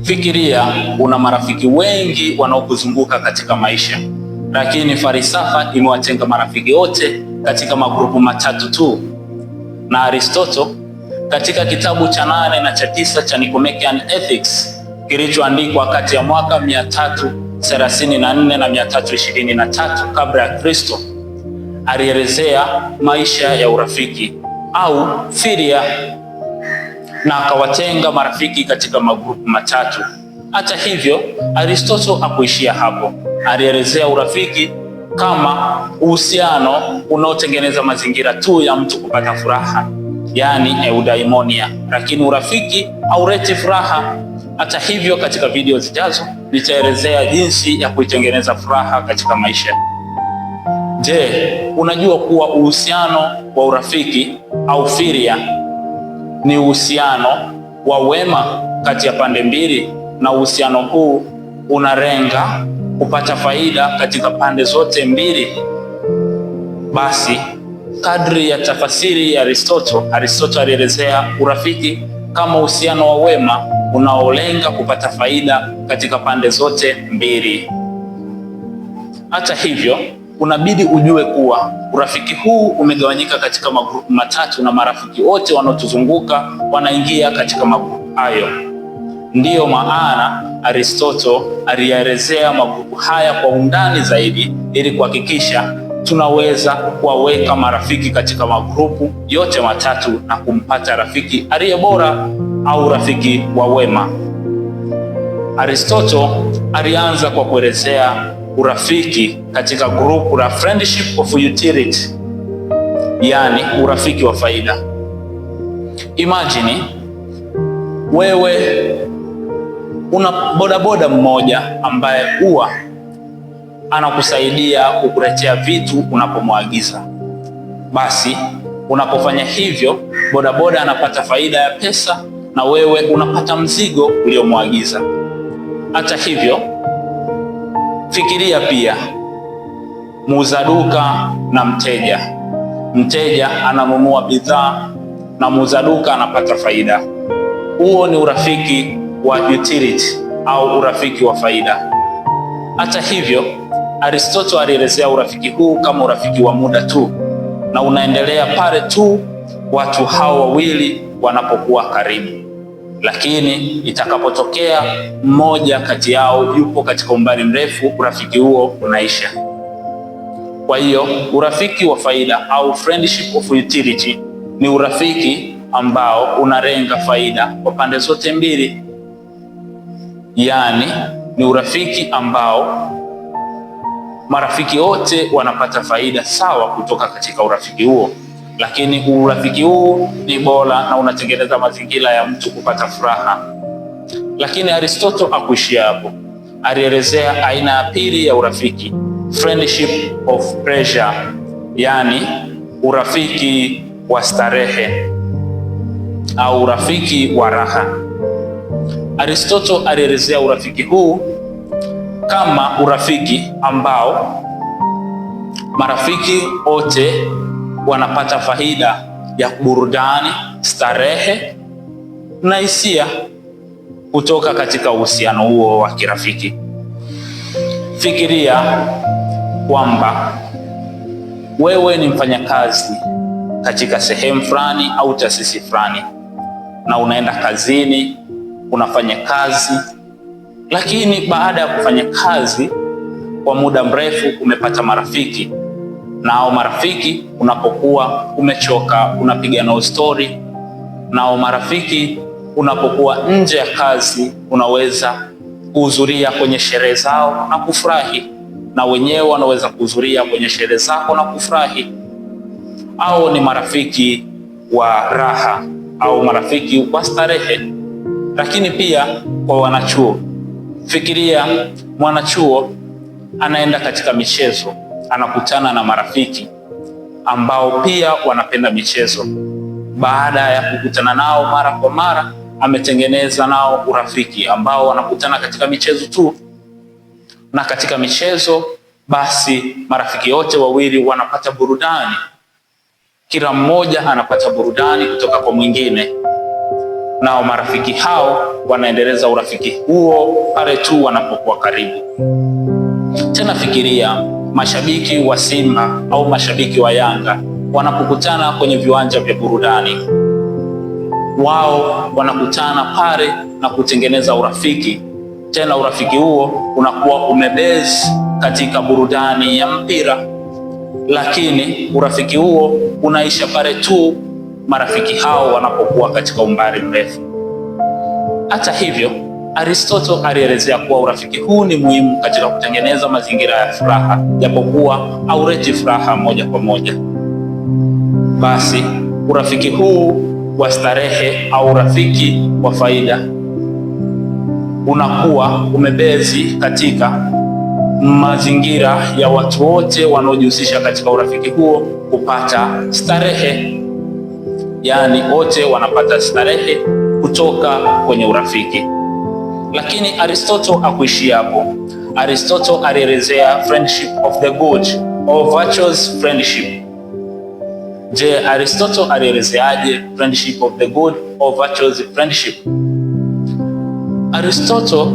Fikiria una marafiki wengi wanaokuzunguka katika maisha, lakini falsafa imewatenga marafiki wote katika magrupu matatu tu. Na Aristotle katika kitabu cha 8 na cha 9 cha Nicomachean Ethics kilichoandikwa kati ya mwaka 334 na 323 kabla ya Kristo alielezea maisha ya urafiki au philia, na akawatenga marafiki katika magrupu matatu. Hata hivyo, Aristotle hakuishia hapo. Alielezea urafiki kama uhusiano unaotengeneza mazingira tu ya mtu kupata furaha, yani eudaimonia, lakini urafiki hauleti furaha. Hata hivyo, katika video zijazo nitaelezea jinsi ya kuitengeneza furaha katika maisha. Je, unajua kuwa uhusiano wa urafiki au philia ni uhusiano wa wema kati ya pande mbili, na uhusiano huu unalenga kupata faida katika pande zote mbili? Basi, kadri ya tafasiri ya Aristotle alielezea urafiki kama uhusiano wa wema unaolenga kupata faida katika pande zote mbili. Hata hivyo, unabidi ujue kuwa urafiki huu umegawanyika katika magrupu matatu, na marafiki wote wanaotuzunguka wanaingia katika magrupu hayo. Ndiyo maana Aristotle alielezea magrupu haya kwa undani zaidi ili kuhakikisha tunaweza kuwaweka marafiki katika magrupu yote matatu na kumpata rafiki aliye bora au rafiki wa wema. Aristotle alianza kwa kuelezea urafiki katika grupu la friendship of utility, yani urafiki wa faida. Imagine wewe una bodaboda mmoja ambaye huwa anakusaidia kukuletea vitu unapomwagiza. Basi unapofanya hivyo, bodaboda anapata faida ya pesa na wewe unapata mzigo uliomwagiza. Hata hivyo, fikiria pia muuza duka na mteja. Mteja ananunua bidhaa na muuza duka anapata faida. Huo ni urafiki wa utility au urafiki wa faida. Hata hivyo, Aristotle alielezea urafiki huu kama urafiki wa muda tu, na unaendelea pale tu watu hao wawili wanapokuwa karibu, lakini itakapotokea mmoja kati yao yupo katika umbali mrefu, urafiki huo unaisha. Kwa hiyo urafiki wa faida au friendship of utility ni urafiki ambao unalenga faida kwa pande zote mbili, yaani ni urafiki ambao marafiki wote wanapata faida sawa kutoka katika urafiki huo, lakini urafiki huu ni bora na unatengeneza mazingira ya mtu kupata furaha. Lakini Aristotle hakuishia hapo. Alielezea aina ya pili ya urafiki, friendship of pleasure, yani urafiki wa starehe au urafiki wa raha. Aristotle alielezea urafiki huu kama urafiki ambao marafiki wote wanapata faida ya burudani, starehe na hisia kutoka katika uhusiano huo wa kirafiki. Fikiria kwamba wewe ni mfanyakazi katika sehemu fulani au taasisi fulani, na unaenda kazini, unafanya kazi, lakini baada ya kufanya kazi kwa muda mrefu umepata marafiki, nao marafiki unapokuwa umechoka unapiga nao story, nao marafiki unapokuwa nje ya kazi unaweza kuhudhuria kwenye sherehe zao na kufurahi, na wenyewe wanaweza kuhudhuria kwenye sherehe zako na kufurahi. Au ni marafiki wa raha au marafiki wa starehe. Lakini pia kwa wanachuo, fikiria mwanachuo anaenda katika michezo, anakutana na marafiki ambao pia wanapenda michezo. Baada ya kukutana nao mara kwa mara, ametengeneza nao urafiki ambao wanakutana katika michezo tu, na katika michezo basi marafiki wote wawili wanapata burudani, kila mmoja anapata burudani kutoka kwa mwingine. nao marafiki hao wanaendeleza urafiki huo pale tu wanapokuwa karibu. Tena fikiria mashabiki wa Simba au mashabiki wa Yanga wanapokutana kwenye viwanja vya burudani. Wao wanakutana pale na kutengeneza urafiki. Tena urafiki huo unakuwa umebase katika burudani ya mpira, lakini urafiki huo unaisha pale tu marafiki hao wanapokuwa katika umbali mrefu. Hata hivyo, Aristotle alielezea kuwa urafiki huu ni muhimu katika kutengeneza mazingira ya furaha, japokuwa hauleti furaha moja kwa moja. Basi urafiki huu wa starehe au urafiki wa faida unakuwa umebezi katika mazingira ya watu wote wanaojihusisha katika urafiki huo kupata starehe, yaani wote wanapata starehe kutoka kwenye urafiki. Lakini Aristotle hakuishia hapo. Aristotle alielezea friendship of the good or virtuous friendship. Je, Aristotle alielezeaje friendship of the good or virtuous friendship? Aristotle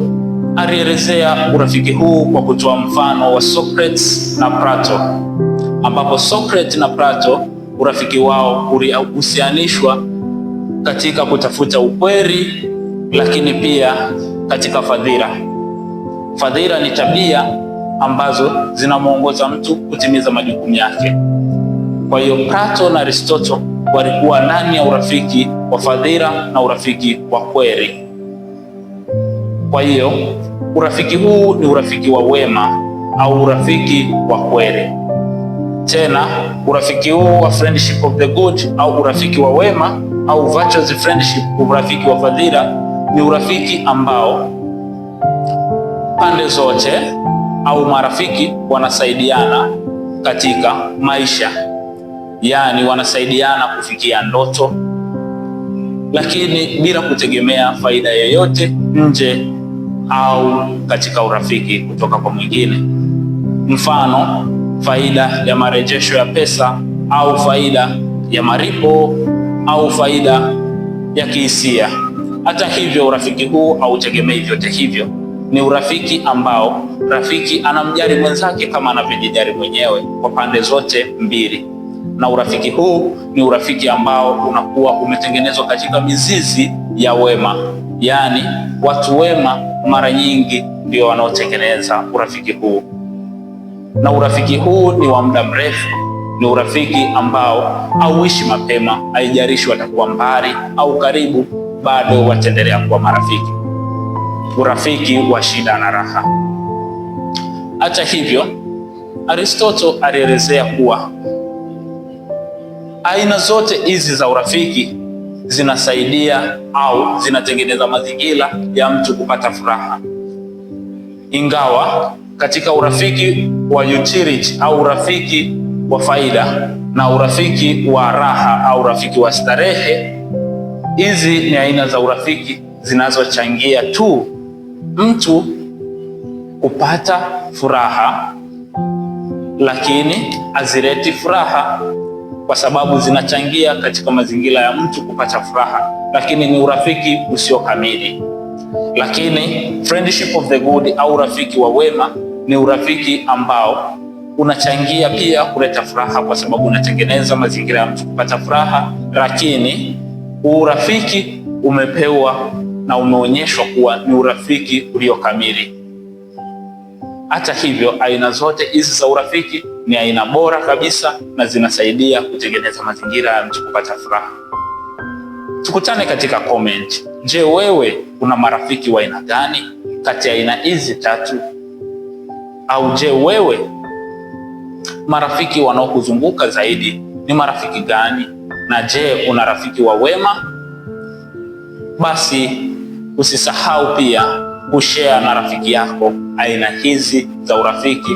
alielezea urafiki huu kwa kutoa mfano wa Socrates na Plato, ambapo Socrates na Plato urafiki wao ulihusianishwa katika kutafuta ukweli, lakini pia katika fadhila. Fadhila ni tabia ambazo zinamuongoza mtu kutimiza majukumu yake. Kwa hiyo Plato na Aristotle walikuwa ndani ya urafiki wa fadhila na urafiki wa kweli. Kwa hiyo urafiki huu ni urafiki wa wema au urafiki wa kweli. Tena urafiki huu wa friendship of the good au urafiki wa wema au virtuous friendship, urafiki wa fadhila, ni urafiki ambao pande zote au marafiki wanasaidiana katika maisha, yaani wanasaidiana kufikia ndoto, lakini bila kutegemea faida yoyote nje au katika urafiki kutoka kwa mwingine. Mfano, faida ya marejesho ya pesa au faida ya malipo au faida ya kihisia. Hata hivyo, urafiki huu hautegemei vyote hivyo. Ni urafiki ambao rafiki anamjali mwenzake kama anavyojijali mwenyewe kwa pande zote mbili. Na urafiki huu ni urafiki ambao unakuwa umetengenezwa katika mizizi ya wema, yaani watu wema mara nyingi ndio wanaotengeneza urafiki huu. Na urafiki huu ni wa muda mrefu, ni urafiki ambao hauishi mapema, haijalishi watakuwa mbali au karibu, bado wataendelea kuwa marafiki. Urafiki wa shida na raha. Hata hivyo, Aristotle alielezea kuwa aina zote hizi za urafiki zinasaidia au zinatengeneza mazingira ya mtu kupata furaha. Ingawa katika urafiki wa utility au urafiki wa faida na urafiki wa raha au urafiki wa starehe, hizi ni aina za urafiki zinazochangia tu mtu kupata furaha, lakini hazileti furaha kwa sababu zinachangia katika mazingira ya mtu kupata furaha, lakini ni urafiki usio kamili. Lakini friendship of the good au urafiki wa wema ni urafiki ambao unachangia pia kuleta furaha kwa sababu unatengeneza mazingira ya mtu kupata furaha, lakini urafiki umepewa na umeonyeshwa kuwa ni urafiki ulio kamili. Hata hivyo, aina zote hizi za urafiki ni aina bora kabisa na zinasaidia kutengeneza mazingira ya mtu kupata furaha. Tukutane katika comment. Je, wewe una marafiki wa aina gani kati ya aina hizi tatu? Au je, wewe marafiki wanaokuzunguka zaidi ni marafiki gani? Na je, una rafiki wa wema? Basi usisahau pia kushare na rafiki yako aina hizi za urafiki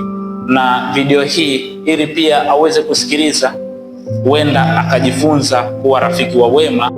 na video hii, ili pia aweze kusikiliza, huenda akajifunza kuwa rafiki wa wema.